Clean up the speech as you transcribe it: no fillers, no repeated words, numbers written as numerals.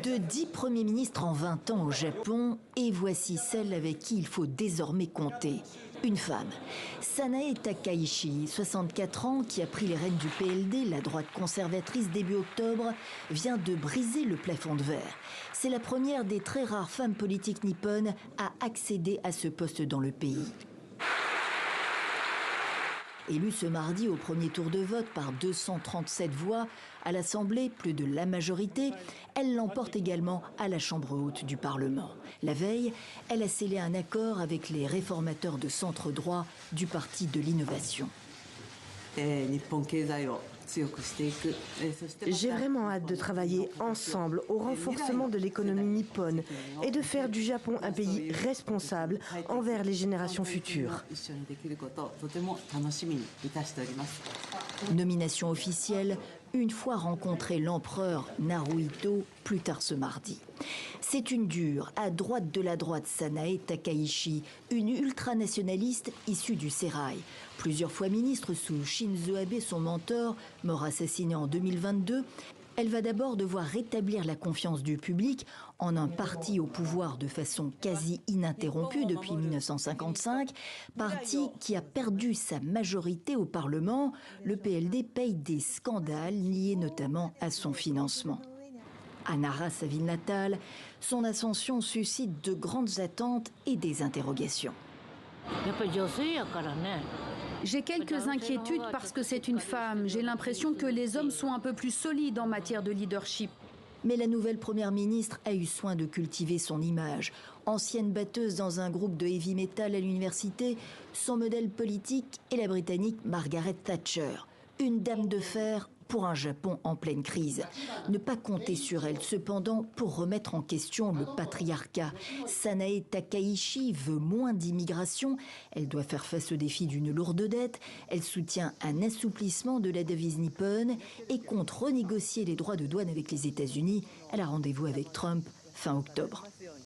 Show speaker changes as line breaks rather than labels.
De 10 premiers ministres en 20 ans au Japon, et voici celle avec qui il faut désormais compter. Une femme, Sanae Takaichi, 64 ans, qui a pris les rênes du PLD, la droite conservatrice, début octobre, vient de briser le plafond de verre. C'est la première des très rares femmes politiques nippones à accéder à ce poste dans le pays. Élue ce mardi au premier tour de vote par 237 voix à l'Assemblée, plus de la majorité, elle l'emporte également à la Chambre haute du Parlement. La veille, elle a scellé un accord avec les réformateurs de centre droit du Parti de l'Innovation.
J'ai vraiment hâte de travailler ensemble au renforcement de l'économie nippone et de faire du Japon un pays responsable envers les générations futures.
Nomination officielle, une fois rencontré l'empereur Naruhito plus tard ce mardi. C'est une dure, à droite de la droite, Sanae Takaichi, une ultranationaliste issue du sérail. Plusieurs fois ministre sous Shinzo Abe, son mentor, mort assassiné en 2022, elle va d'abord devoir rétablir la confiance du public en un parti au pouvoir de façon quasi ininterrompue depuis 1955, parti qui a perdu sa majorité au Parlement. Le PLD paye des scandales liés notamment à son financement. À Nara, sa ville natale, son ascension suscite de grandes attentes et des interrogations.
J'ai quelques inquiétudes parce que c'est une femme. J'ai l'impression que les hommes sont un peu plus solides en matière de leadership.
Mais la nouvelle première ministre a eu soin de cultiver son image. Ancienne batteuse dans un groupe de heavy metal à l'université, son modèle politique est la britannique Margaret Thatcher. Une dame de fer pour un Japon en pleine crise. Ne pas compter sur elle, cependant, pour remettre en question le patriarcat. Sanae Takaichi veut moins d'immigration. Elle doit faire face au défi d'une lourde dette. Elle soutient un assouplissement de la devise nippone et compte renégocier les droits de douane avec les États-Unis. Elle a rendez-vous avec Trump fin octobre.